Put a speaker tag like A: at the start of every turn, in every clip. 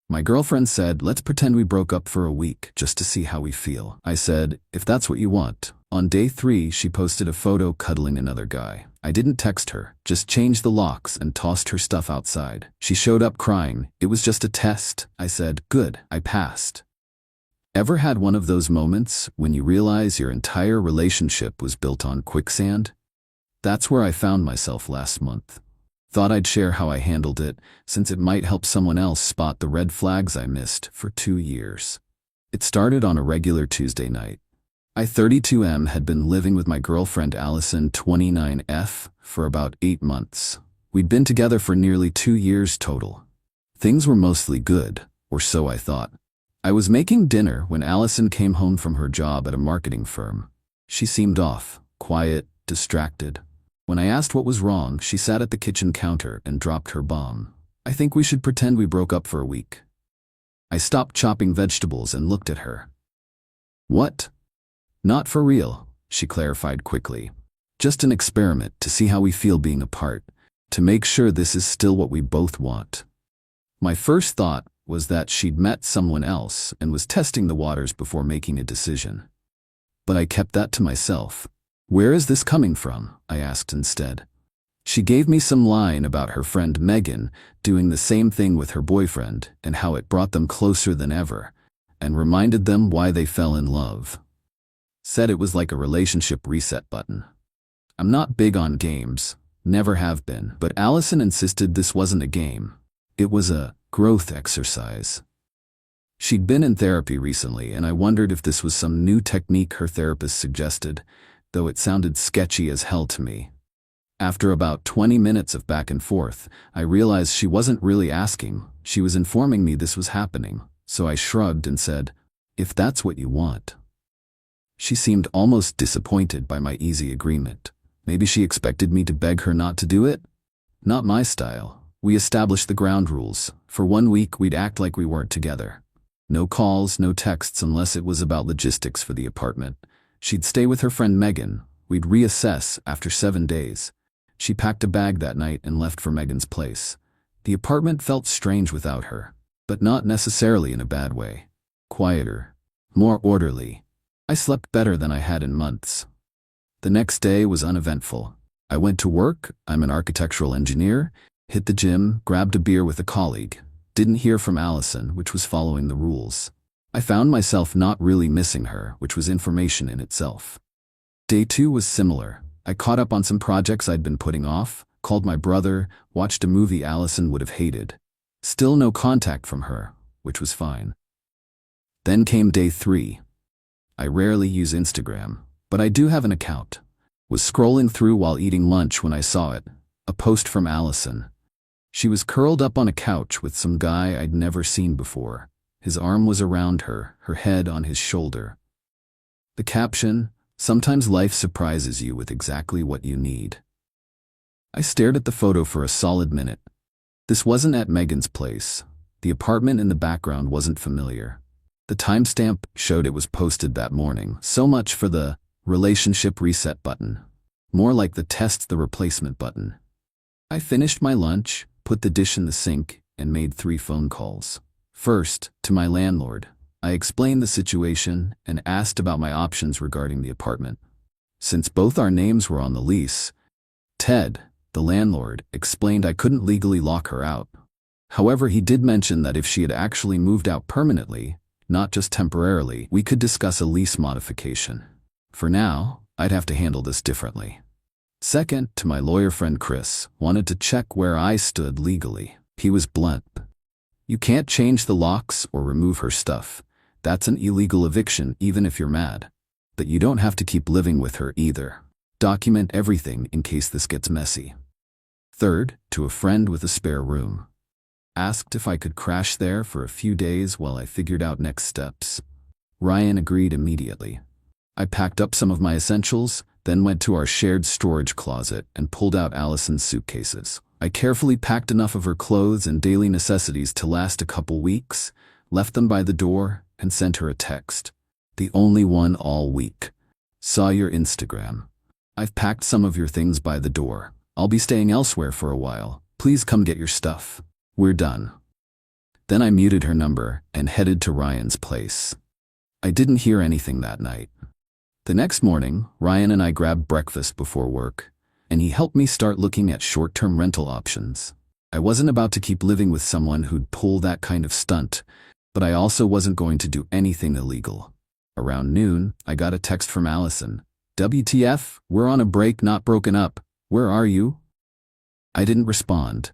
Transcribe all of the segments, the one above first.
A: My girlfriend said, let's pretend we broke up for a week just to see how we feel. I said, if that's what you want. On day 3, she posted a photo cuddling another guy. I didn't text her, just changed the locks and tossed her stuff outside. She showed up crying. It was just a test. I said, good, I passed. Ever had one of those moments when you realize your entire relationship was built on quicksand? That's where I found myself last month. Thought I'd share how I handled it, since it might help someone else spot the red flags I missed for 2 years. It started on a regular Tuesday night. I, 32M, had been living with my girlfriend Allison, 29F, for about 8 months. We'd been together for nearly 2 years total. Things were mostly good, or so I thought. I was making dinner when Allison came home from her job at a marketing firm. She seemed off, quiet, distracted. When I asked what was wrong, she sat at the kitchen counter and dropped her bomb. I think we should pretend we broke up for a week. I stopped chopping vegetables and looked at her. What? Not for real, she clarified quickly. Just an experiment to see how we feel being apart, to make sure this is still what we both want. My first thought was that she'd met someone else and was testing the waters before making a decision. But I kept that to myself. Where is this coming from? I asked instead. She gave me some line about her friend Megan doing the same thing with her boyfriend and how it brought them closer than ever, and reminded them why they fell in love. Said it was like a relationship reset button. I'm not big on games, never have been, but Allison insisted this wasn't a game. It was a growth exercise. She'd been in therapy recently, and I wondered if this was some new technique her therapist suggested, though it sounded sketchy as hell to me. After about 20 minutes of back and forth, I realized she wasn't really asking, she was informing me this was happening, so I shrugged and said, if that's what you want. She seemed almost disappointed by my easy agreement. Maybe she expected me to beg her not to do it? Not my style. We established the ground rules. For 1 week, we'd act like we weren't together. No calls, no texts unless it was about logistics for the apartment. She'd stay with her friend Megan. We'd reassess after 7 days. She packed a bag that night and left for Megan's place. The apartment felt strange without her, but not necessarily in a bad way. Quieter, more orderly. I slept better than I had in months. The next day was uneventful. I went to work, I'm an architectural engineer, hit the gym, grabbed a beer with a colleague. Didn't hear from Allison, which was following the rules. I found myself not really missing her, which was information in itself. Day 2 was similar. I caught up on some projects I'd been putting off, called my brother, watched a movie Allison would have hated. Still no contact from her, which was fine. Then came day 3. I rarely use Instagram, but I do have an account. Was scrolling through while eating lunch when I saw it, a post from Allison. She was curled up on a couch with some guy I'd never seen before. His arm was around her, her head on his shoulder. The caption, sometimes life surprises you with exactly what you need. I stared at the photo for a solid minute. This wasn't at Megan's place. The apartment in the background wasn't familiar. The timestamp showed it was posted that morning. So much for the relationship reset button. More like the test the replacement button. I finished my lunch, put the dish in the sink, and made 3 phone calls. First, to my landlord. I explained the situation and asked about my options regarding the apartment. Since both our names were on the lease, Ted, the landlord, explained I couldn't legally lock her out. However, he did mention that if she had actually moved out permanently, not just temporarily, we could discuss a lease modification. For now, I'd have to handle this differently. Second, to my lawyer friend Chris, wanted to check where I stood legally. He was blunt. You can't change the locks or remove her stuff. That's an illegal eviction even if you're mad. But you don't have to keep living with her either. Document everything in case this gets messy. Third, to a friend with a spare room. Asked if I could crash there for a few days while I figured out next steps. Ryan agreed immediately. I packed up some of my essentials, then went to our shared storage closet and pulled out Allison's suitcases. I carefully packed enough of her clothes and daily necessities to last a couple weeks, left them by the door, and sent her a text. The only one all week. Saw your Instagram. I've packed some of your things by the door. I'll be staying elsewhere for a while. Please come get your stuff. We're done. Then I muted her number and headed to Ryan's place. I didn't hear anything that night. The next morning, Ryan and I grabbed breakfast before work, and he helped me start looking at short-term rental options. I wasn't about to keep living with someone who'd pull that kind of stunt, but I also wasn't going to do anything illegal. Around noon, I got a text from Allison. WTF, we're on a break, not broken up. Where are you? I didn't respond.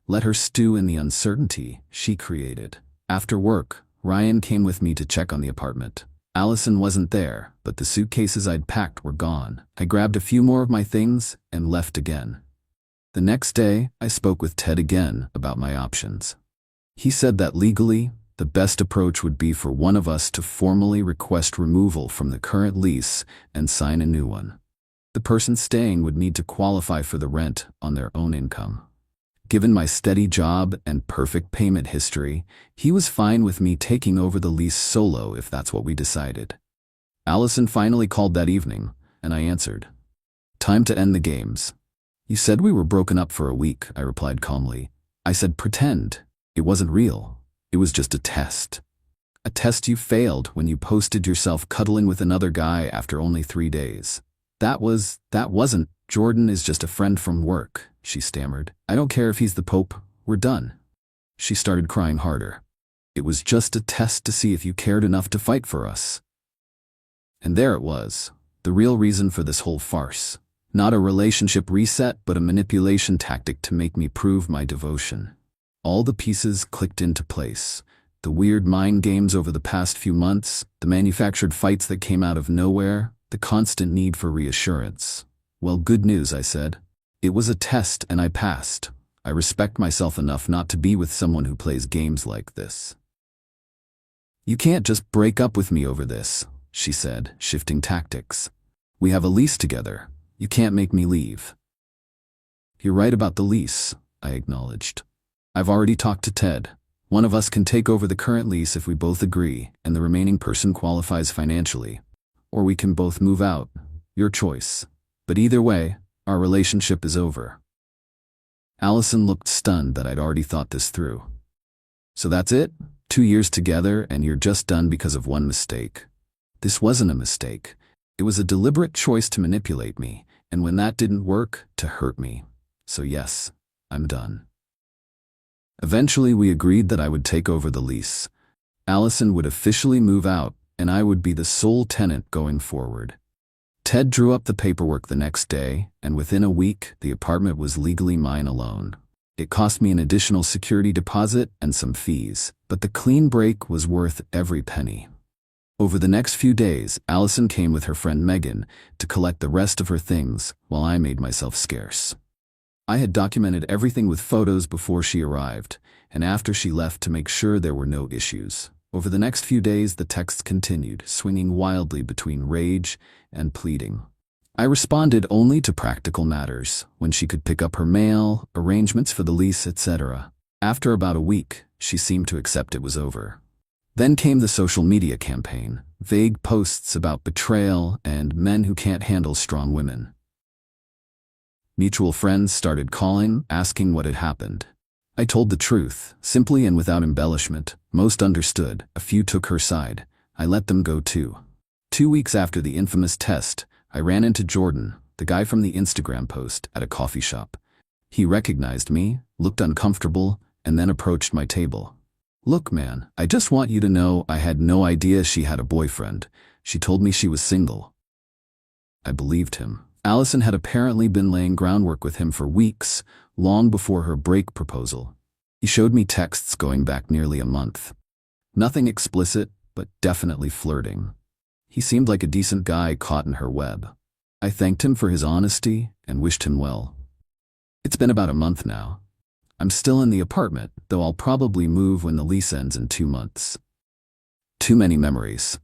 A: Let her stew in the uncertainty she created. After work, Ryan came with me to check on the apartment. Allison wasn't there, but the suitcases I'd packed were gone. I grabbed a few more of my things and left again. The next day, I spoke with Ted again about my options. He said that legally, the best approach would be for one of us to formally request removal from the current lease and sign a new one. The person staying would need to qualify for the rent on their own income. Given my steady job and perfect payment history, he was fine with me taking over the lease solo if that's what we decided. Allison finally called that evening, and I answered. Time to end the games. You said we were broken up for a week, I replied calmly. I said pretend. It wasn't real. It was just a test. A test you failed when you posted yourself cuddling with another guy after only 3 days. That wasn't. Jordan is just a friend from work, she stammered. I don't care if he's the Pope. We're done. She started crying harder. It was just a test to see if you cared enough to fight for us. And there it was, the real reason for this whole farce. Not a relationship reset, but a manipulation tactic to make me prove my devotion. All the pieces clicked into place. The weird mind games over the past few months, the manufactured fights that came out of nowhere, the constant need for reassurance. Well, good news, I said. It was a test and I passed. I respect myself enough not to be with someone who plays games like this. You can't just break up with me over this, she said, shifting tactics. We have a lease together. You can't make me leave. You're right about the lease, I acknowledged. I've already talked to Ted. One of us can take over the current lease if we both agree and the remaining person qualifies financially. Or we can both move out. Your choice. But either way, our relationship is over. Allison looked stunned that I'd already thought this through. So that's it? 2 years together and you're just done because of one mistake. This wasn't a mistake. It was a deliberate choice to manipulate me, and when that didn't work, to hurt me. So yes, I'm done. Eventually we agreed that I would take over the lease. Allison would officially move out, and I would be the sole tenant going forward. Ted drew up the paperwork the next day, and within a week, the apartment was legally mine alone. It cost me an additional security deposit and some fees, but the clean break was worth every penny. Over the next few days, Allison came with her friend Megan to collect the rest of her things while I made myself scarce. I had documented everything with photos before she arrived, and after she left to make sure there were no issues. Over the next few days, the texts continued, swinging wildly between rage and pleading. I responded only to practical matters, when she could pick up her mail, arrangements for the lease, etc. After about a week, she seemed to accept it was over. Then came the social media campaign, vague posts about betrayal and men who can't handle strong women. Mutual friends started calling, asking what had happened. I told the truth, simply and without embellishment. Most understood, a few took her side. I let them go too. 2 weeks after the infamous test, I ran into Jordan, the guy from the Instagram post, at a coffee shop. He recognized me, looked uncomfortable, and then approached my table. Look, man, I just want you to know I had no idea she had a boyfriend. She told me she was single. I believed him. Allison had apparently been laying groundwork with him for weeks, long before her break proposal. He showed me texts going back nearly a month. Nothing explicit, but definitely flirting. He seemed like a decent guy caught in her web. I thanked him for his honesty and wished him well. It's been about a month now. I'm still in the apartment, though I'll probably move when the lease ends in 2 months. Too many memories.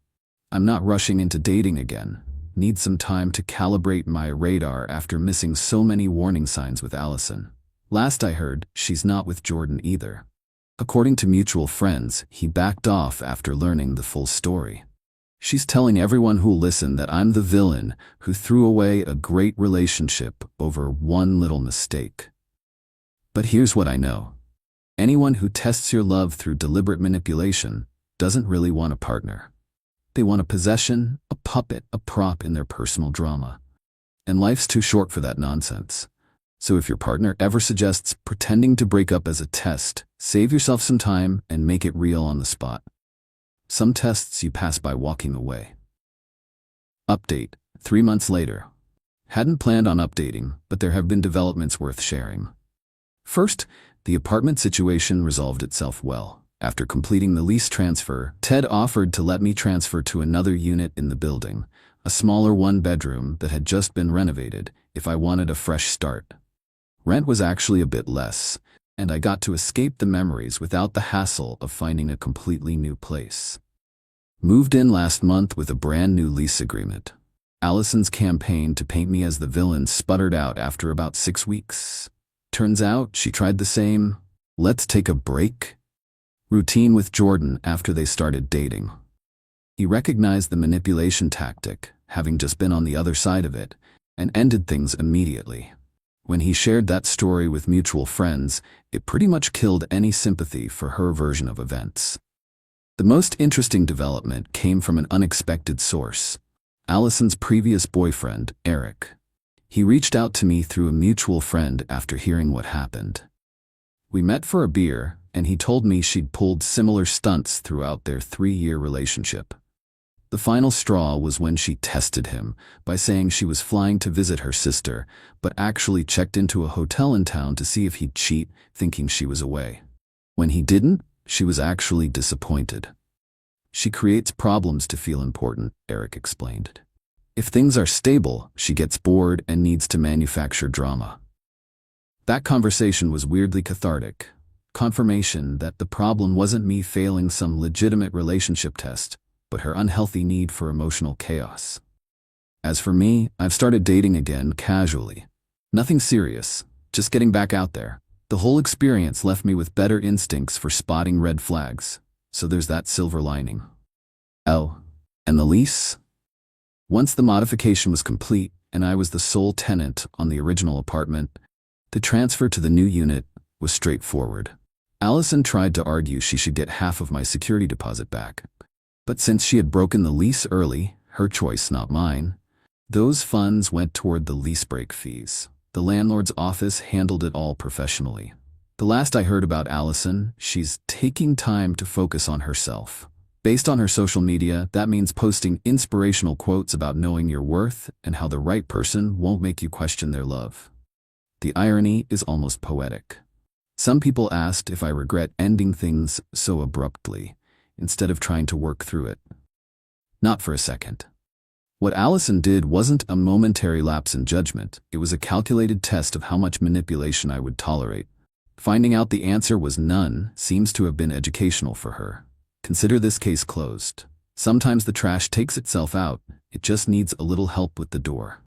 A: I'm not rushing into dating again. Need some time to calibrate my radar after missing so many warning signs with Allison. Last I heard, she's not with Jordan either. According to mutual friends, he backed off after learning the full story. She's telling everyone who'll listen that I'm the villain who threw away a great relationship over one little mistake. But here's what I know. Anyone who tests your love through deliberate manipulation doesn't really want a partner. They want a possession, a puppet, a prop in their personal drama. And life's too short for that nonsense. So if your partner ever suggests pretending to break up as a test, save yourself some time and make it real on the spot. Some tests you pass by walking away. Update, 3 months later. Hadn't planned on updating, but there have been developments worth sharing. First, the apartment situation resolved itself well. After completing the lease transfer, Ted offered to let me transfer to another unit in the building, a smaller one-bedroom that had just been renovated, if I wanted a fresh start. Rent was actually a bit less, and I got to escape the memories without the hassle of finding a completely new place. Moved in last month with a brand new lease agreement. Allison's campaign to paint me as the villain sputtered out after about 6 weeks. Turns out she tried the same, "let's take a break" routine with Jordan after they started dating. He recognized the manipulation tactic, having just been on the other side of it, and ended things immediately. When he shared that story with mutual friends, it pretty much killed any sympathy for her version of events. The most interesting development came from an unexpected source. Allison's previous boyfriend, Eric. He reached out to me through a mutual friend after hearing what happened. We met for a beer, and he told me she'd pulled similar stunts throughout their 3-year relationship. The final straw was when she tested him by saying she was flying to visit her sister, but actually checked into a hotel in town to see if he'd cheat, thinking she was away. When he didn't, she was actually disappointed. She creates problems to feel important, Eric explained. If things are stable, she gets bored and needs to manufacture drama. That conversation was weirdly cathartic. Confirmation that the problem wasn't me failing some legitimate relationship test, but her unhealthy need for emotional chaos. As for me, I've started dating again casually. Nothing serious, just getting back out there. The whole experience left me with better instincts for spotting red flags, so there's that silver lining. Oh, and the lease? Once the modification was complete and I was the sole tenant on the original apartment, the transfer to the new unit was straightforward. Allison tried to argue she should get half of my security deposit back. But since she had broken the lease early, her choice, not mine, those funds went toward the lease break fees. The landlord's office handled it all professionally. The last I heard about Allison, she's taking time to focus on herself. Based on her social media, that means posting inspirational quotes about knowing your worth and how the right person won't make you question their love. The irony is almost poetic. Some people asked if I regret ending things so abruptly, instead of trying to work through it. Not for a second. What Allison did wasn't a momentary lapse in judgment, it was a calculated test of how much manipulation I would tolerate. Finding out the answer was none seems to have been educational for her. Consider this case closed. Sometimes the trash takes itself out, it just needs a little help with the door.